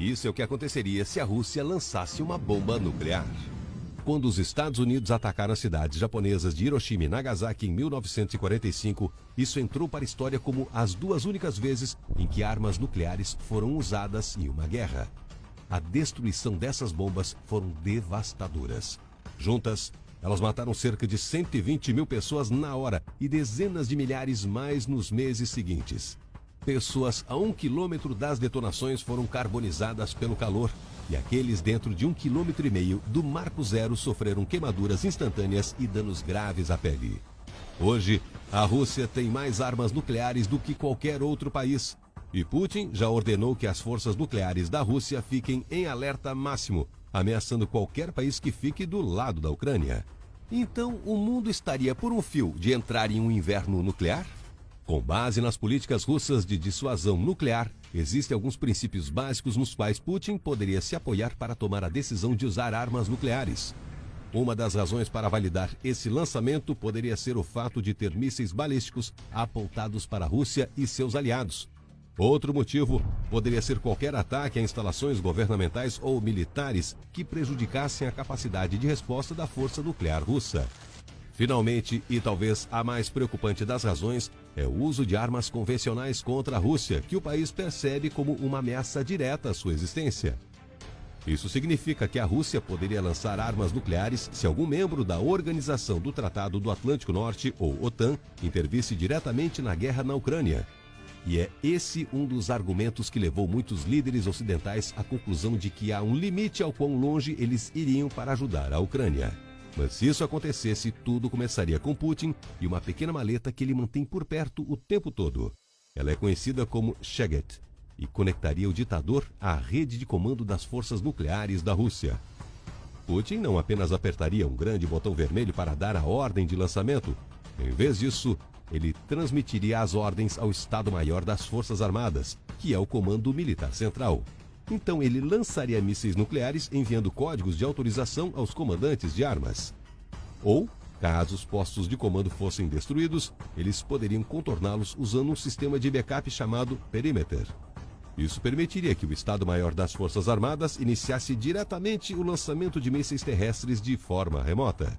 Isso é o que aconteceria se a Rússia lançasse uma bomba nuclear. Quando os Estados Unidos atacaram as cidades japonesas de Hiroshima e Nagasaki em 1945, isso entrou para a história como as duas únicas vezes em que armas nucleares foram usadas em uma guerra. A destruição dessas bombas foram devastadoras. Juntas, elas mataram cerca de 120 mil pessoas na hora e dezenas de milhares mais nos meses seguintes. Pessoas a 1 quilômetro das detonações foram carbonizadas pelo calor e aqueles dentro de 1,5 quilômetro do Marco Zero sofreram queimaduras instantâneas e danos graves à pele. Hoje, a Rússia tem mais armas nucleares do que qualquer outro país. E Putin já ordenou que as forças nucleares da Rússia fiquem em alerta máximo, ameaçando qualquer país que fique do lado da Ucrânia. Então, o mundo estaria por um fio de entrar em um inverno nuclear? Com base nas políticas russas de dissuasão nuclear, existem alguns princípios básicos nos quais Putin poderia se apoiar para tomar a decisão de usar armas nucleares. Uma das razões para validar esse lançamento poderia ser o fato de ter mísseis balísticos apontados para a Rússia e seus aliados. Outro motivo poderia ser qualquer ataque a instalações governamentais ou militares que prejudicassem a capacidade de resposta da força nuclear russa. Finalmente, e talvez a mais preocupante das razões, é o uso de armas convencionais contra a Rússia, que o país percebe como uma ameaça direta à sua existência. Isso significa que a Rússia poderia lançar armas nucleares se algum membro da Organização do Tratado do Atlântico Norte, ou OTAN, intervisse diretamente na guerra na Ucrânia. E é esse um dos argumentos que levou muitos líderes ocidentais à conclusão de que há um limite ao quão longe eles iriam para ajudar a Ucrânia. Mas se isso acontecesse, tudo começaria com Putin e uma pequena maleta que ele mantém por perto o tempo todo. Ela é conhecida como Shaget e conectaria o ditador à rede de comando das forças nucleares da Rússia. Putin não apenas apertaria um grande botão vermelho para dar a ordem de lançamento. Em vez disso, ele transmitiria as ordens ao Estado-Maior das Forças Armadas, que é o Comando Militar Central. Então ele lançaria mísseis nucleares enviando códigos de autorização aos comandantes de armas. Ou, caso os postos de comando fossem destruídos, eles poderiam contorná-los usando um sistema de backup chamado Perimeter. Isso permitiria que o Estado-Maior das Forças Armadas iniciasse diretamente o lançamento de mísseis terrestres de forma remota.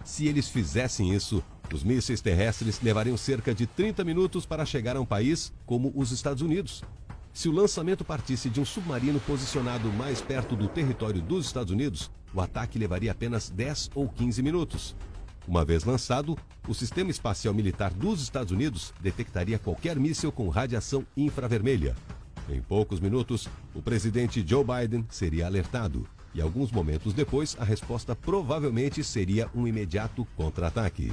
Se eles fizessem isso, os mísseis terrestres levariam cerca de 30 minutos para chegar a um país como os Estados Unidos. Se o lançamento partisse de um submarino posicionado mais perto do território dos Estados Unidos, o ataque levaria apenas 10 ou 15 minutos. Uma vez lançado, o Sistema Espacial Militar dos Estados Unidos detectaria qualquer míssil com radiação infravermelha. Em poucos minutos, o presidente Joe Biden seria alertado, e alguns momentos depois, a resposta provavelmente seria um imediato contra-ataque.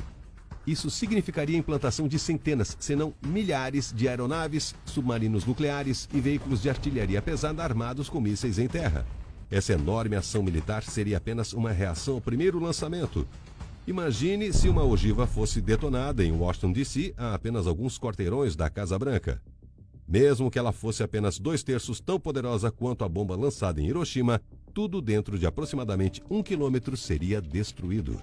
Isso significaria a implantação de centenas, se não milhares, de aeronaves, submarinos nucleares e veículos de artilharia pesada armados com mísseis em terra. Essa enorme ação militar seria apenas uma reação ao primeiro lançamento. Imagine se uma ogiva fosse detonada em Washington, D.C., a apenas alguns quarteirões da Casa Branca. Mesmo que ela fosse apenas 2/3 tão poderosa quanto a bomba lançada em Hiroshima, tudo dentro de aproximadamente 1 quilômetro seria destruído.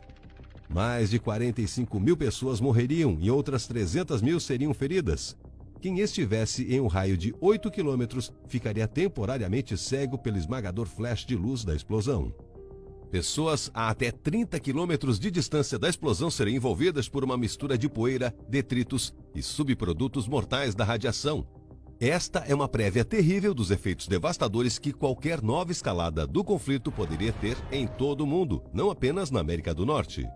Mais de 45 mil pessoas morreriam e outras 300 mil seriam feridas. Quem estivesse em um raio de 8 quilômetros ficaria temporariamente cego pelo esmagador flash de luz da explosão. Pessoas a até 30 quilômetros de distância da explosão seriam envolvidas por uma mistura de poeira, detritos e subprodutos mortais da radiação. Esta é uma prévia terrível dos efeitos devastadores que qualquer nova escalada do conflito poderia ter em todo o mundo, não apenas na América do Norte.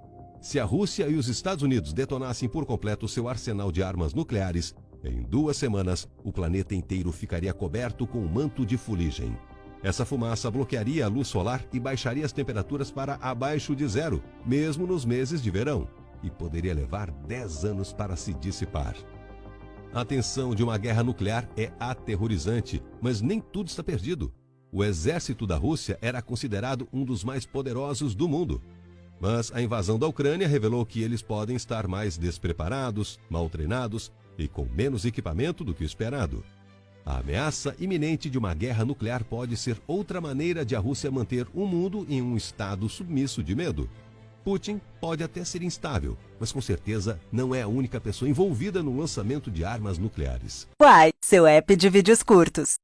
Se a Rússia e os Estados Unidos detonassem por completo seu arsenal de armas nucleares, em 2 semanas, o planeta inteiro ficaria coberto com um manto de fuligem. Essa fumaça bloquearia a luz solar e baixaria as temperaturas para abaixo de zero, mesmo nos meses de verão, e poderia levar 10 anos para se dissipar. A tensão de uma guerra nuclear é aterrorizante, mas nem tudo está perdido. O exército da Rússia era considerado um dos mais poderosos do mundo. Mas a invasão da Ucrânia revelou que eles podem estar mais despreparados, mal treinados e com menos equipamento do que o esperado. A ameaça iminente de uma guerra nuclear pode ser outra maneira de a Rússia manter o mundo em um estado submisso de medo. Putin pode até ser instável, mas com certeza não é a única pessoa envolvida no lançamento de armas nucleares. Uai, seu app de vídeos curtos.